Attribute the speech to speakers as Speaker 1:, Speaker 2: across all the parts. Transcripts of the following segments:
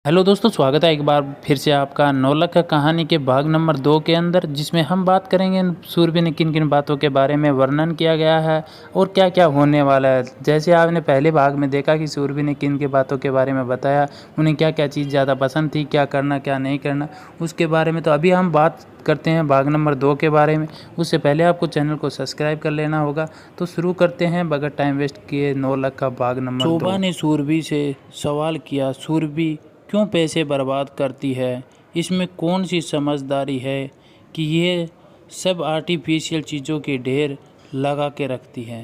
Speaker 1: Hello दोस्तों, स्वागत है एक बार फिर से आपका नौलखा कहानी के भाग नंबर 2 के अंदर, जिसमें हम बात करेंगे सूरबी ने किन किन बातों के बारे में वर्णन किया गया है और क्या क्या होने वाला है। जैसे आपने पहले भाग में देखा कि सूरबी ने किन किन बातों के बारे में बताया, उन्हें क्या क्या चीज़ ज़्यादा पसंद थी, क्या करना क्या नहीं करना, उसके बारे में। तो अभी हम बात करते हैं भाग नंबर 2 के बारे में। उससे पहले आपको चैनल को सब्सक्राइब कर लेना होगा। तो शुरू करते हैं बगैर टाइम वेस्ट किए नौलखा भाग नंबर 2। शोभा ने सूरबी से सवाल किया, सूरबी क्यों पैसे बर्बाद करती है? इसमें कौन सी समझदारी है कि ये सब आर्टिफिशियल चीज़ों के ढेर लगा के रखती है?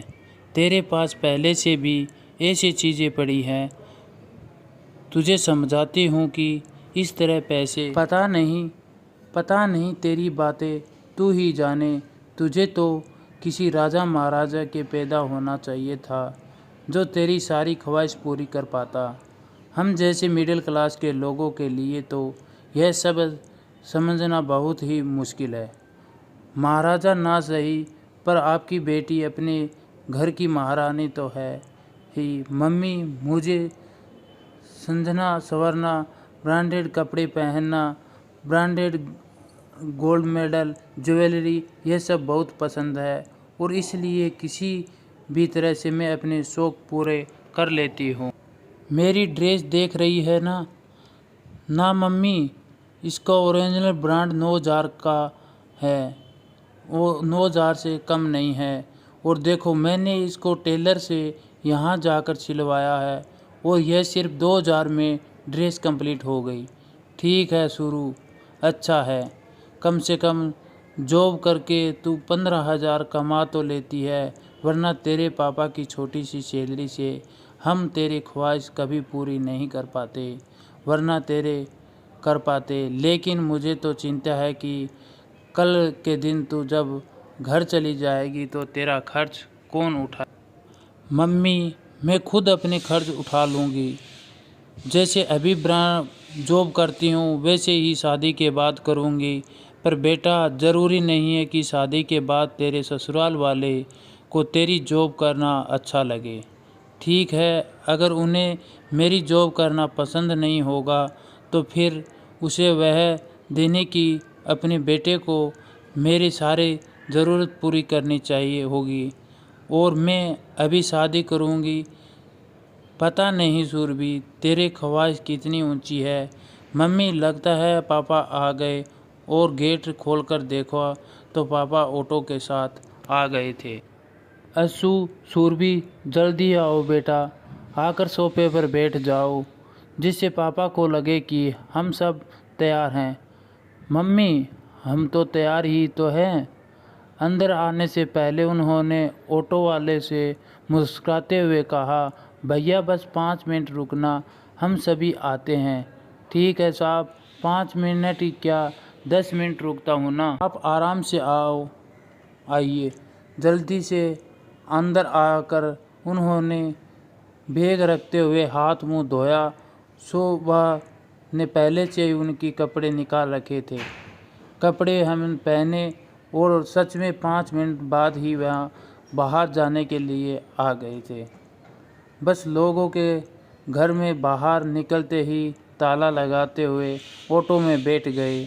Speaker 1: तेरे पास पहले से भी ऐसी चीज़ें पड़ी हैं। तुझे समझाती हूँ कि इस तरह पैसे पता नहीं तेरी बातें तू ही जाने। तुझे तो किसी राजा महाराजा के पैदा होना चाहिए था जो तेरी सारी ख्वाहिश पूरी कर पाता। हम जैसे मिडिल क्लास के लोगों के लिए तो यह सब समझना बहुत ही मुश्किल है। महाराजा ना सही, पर आपकी बेटी अपने घर की महारानी तो है ही। मम्मी, मुझे संजना संवरना, ब्रांडेड कपड़े पहनना, ब्रांडेड गोल्ड मेडल, ज्वेलरी, यह सब बहुत पसंद है और इसलिए किसी भी तरह से मैं अपने शौक़ पूरे कर लेती हूँ। मेरी ड्रेस देख रही है ना? ना मम्मी, इसका ओरिजिनल ब्रांड 9000 का है, वो 9000 से कम नहीं है। और देखो, मैंने इसको टेलर से यहाँ जाकर सिलवाया है और यह सिर्फ 2000 में ड्रेस कंप्लीट हो गई। ठीक है शुरू, अच्छा है। कम से कम जॉब करके तू 15,000 कमा तो लेती है, वरना तेरे पापा की छोटी सी सैलरी से हम तेरी ख्वाहिश कभी पूरी नहीं कर पाते। लेकिन मुझे तो चिंता है कि कल के दिन तू जब घर चली जाएगी तो तेरा खर्च कौन उठाए? मम्मी, मैं खुद अपने खर्च उठा लूँगी। जैसे अभी जॉब करती हूँ वैसे ही शादी के बाद करूँगी। पर बेटा, ज़रूरी नहीं है कि शादी के बाद तेरे ससुराल वाले को तेरी जॉब करना अच्छा लगे। ठीक है, अगर उन्हें मेरी जॉब करना पसंद नहीं होगा तो फिर उसे वह देने की अपने बेटे को मेरी सारी ज़रूरत पूरी करनी चाहिए होगी और मैं अभी शादी करूँगी। पता नहीं सूरबी, तेरी ख्वाहिश कितनी ऊंची है। मम्मी, लगता है पापा आ गए। और गेट खोलकर देखा तो पापा ऑटो के साथ आ गए थे। असू, सूरबी, जल्दी आओ बेटा, आकर सोफे पर बैठ जाओ, जिससे पापा को लगे कि हम सब तैयार हैं। मम्मी, हम तो तैयार ही तो हैं। अंदर आने से पहले उन्होंने ऑटो वाले से मुस्कुराते हुए कहा, भैया बस 5 मिनट रुकना, हम सभी आते हैं। ठीक है साहब, 5 मिनट ही क्या, 10 मिनट रुकता हूँ ना। आप आराम से आइए। जल्दी से अंदर आकर उन्होंने बैग रखते हुए हाथ मुंह धोया। शोभा ने पहले से ही उनकी कपड़े निकाल रखे थे। कपड़े हम पहने और सच में 5 मिनट बाद ही वहाँ बाहर जाने के लिए आ गए थे। बस लोगों के घर में बाहर निकलते ही ताला लगाते हुए ऑटो में बैठ गए।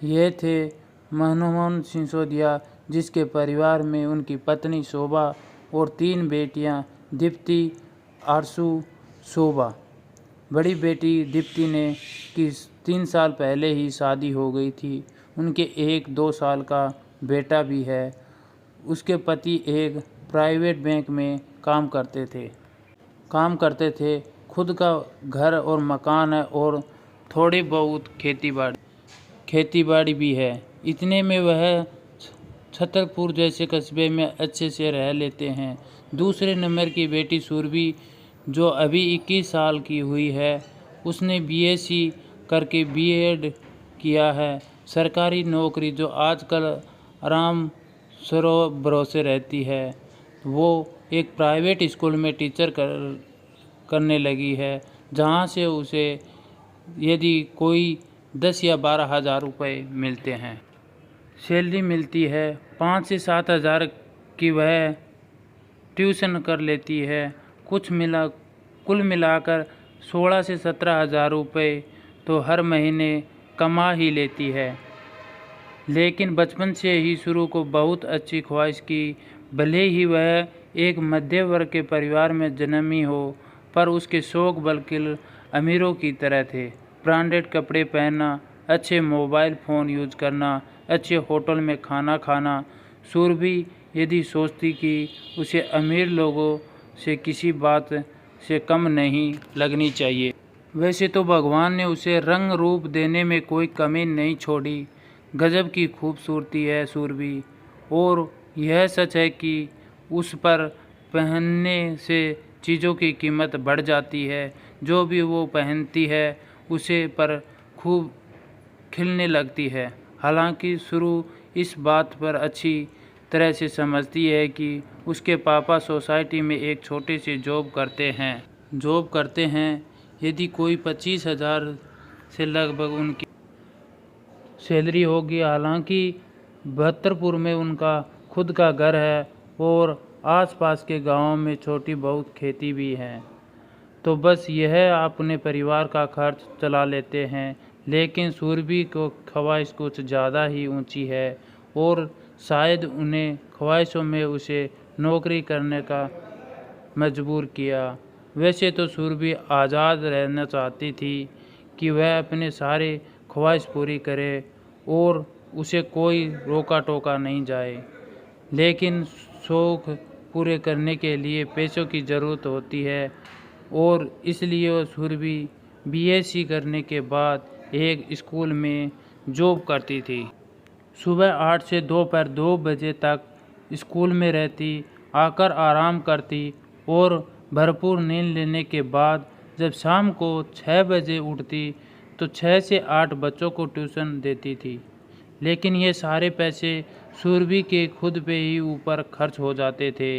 Speaker 1: ये थे मनमोहन सिसोदिया, जिसके परिवार में उनकी पत्नी शोभा और 3 बेटियां, दीप्ति, आरसू, शोभा। बड़ी बेटी दीप्ति ने की 3 साल पहले ही शादी हो गई थी। उनके एक 2 साल का बेटा भी है। उसके पति एक प्राइवेट बैंक में काम करते थे। खुद का घर और मकान है और थोड़ी बहुत खेती बाड़ी भी है। इतने में वह छतरपुर जैसे कस्बे में अच्छे से रह लेते हैं। दूसरे नंबर की बेटी सूरबी, जो अभी 21 साल की हुई है, उसने बीएससी करके बीएड किया है। सरकारी नौकरी जो आजकल आराम भरोसे रहती है, वो एक प्राइवेट स्कूल में टीचर करने लगी है, जहाँ से उसे यदि कोई 10 या 12 हज़ार रुपये मिलते हैं, सैलरी मिलती है। 5 से 7 हज़ार की वह ट्यूशन कर लेती है। कुल मिलाकर 16 से 17 हज़ार रुपये तो हर महीने कमा ही लेती है। लेकिन बचपन से ही शुरू को बहुत अच्छी ख्वाहिश की, भले ही वह एक मध्य वर्ग के परिवार में जन्मी हो, पर उसके शौक बिल्कुल अमीरों की तरह थे। ब्रांडेड कपड़े पहनना, अच्छे मोबाइल फ़ोन यूज़ करना, अच्छे होटल में खाना खाना। सुरभि यदि सोचती कि उसे अमीर लोगों से किसी बात से कम नहीं लगनी चाहिए। वैसे तो भगवान ने उसे रंग रूप देने में कोई कमी नहीं छोड़ी। गजब की खूबसूरती है सुरभि, और यह सच है कि उस पर पहनने से चीज़ों की कीमत बढ़ जाती है। जो भी वो पहनती है उसे पर खूब खिलने लगती है। हालांकि शुरू इस बात पर अच्छी तरह से समझती है कि उसके पापा सोसाइटी में एक छोटी सी जॉब करते हैं। यदि कोई 25,000 से लगभग उनकी सैलरी होगी। हालांकि बहत्तरपुर में उनका खुद का घर है और आसपास के गांवों में छोटी बहुत खेती भी है, तो बस यह अपने परिवार का खर्च चला लेते हैं। लेकिन सुरभि को ख्वाहिश कुछ ज़्यादा ही ऊंची है, और शायद उन्हें ख्वाहिशों में उसे नौकरी करने का मजबूर किया। वैसे तो सुरभि आज़ाद रहना चाहती थी कि वह अपने सारे ख्वाहिश पूरी करे और उसे कोई रोका टोका नहीं जाए। लेकिन शौक़ पूरे करने के लिए पैसों की ज़रूरत होती है, और इसलिए वह सुरभि बीएससी करने के बाद एक स्कूल में जॉब करती थी। सुबह 8 से दोपहर 2 बजे तक स्कूल में रहती, आकर आराम करती और भरपूर नींद लेने के बाद जब शाम को 6 बजे उठती तो 6 से 8 बच्चों को ट्यूशन देती थी। लेकिन ये सारे पैसे सुरभि के खुद पे ही ऊपर खर्च हो जाते थे।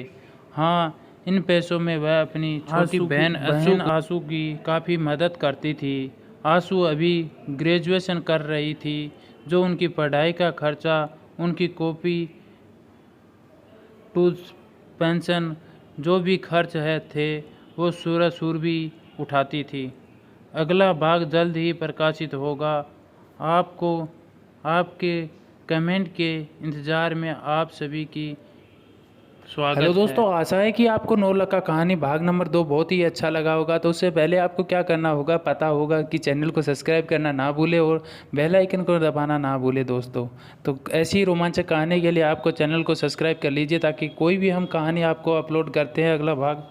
Speaker 1: हाँ, इन पैसों में वह अपनी छोटी बहन आंसू की काफ़ी मदद करती थी। आंसू अभी ग्रेजुएशन कर रही थी, जो उनकी पढ़ाई का खर्चा, उनकी कॉपी, टूल्स, पेंशन, जो भी खर्च थे वो सुरभि उठाती थी। अगला भाग जल्द ही प्रकाशित होगा। आपको आपके कमेंट के इंतज़ार में आप सभी की स्वागत है।
Speaker 2: हेलो दोस्तों, आशा है कि आपको नौलखा कहानी भाग नंबर 2 बहुत ही अच्छा लगा होगा। तो उससे पहले आपको क्या करना होगा, पता होगा कि चैनल को सब्सक्राइब करना ना भूले और बेल आइकन को दबाना ना भूले दोस्तों। तो ऐसी रोमांचक कहानी के लिए आपको चैनल को सब्सक्राइब कर लीजिए, ताकि कोई भी हम कहानी आपको अपलोड करते हैं अगला भाग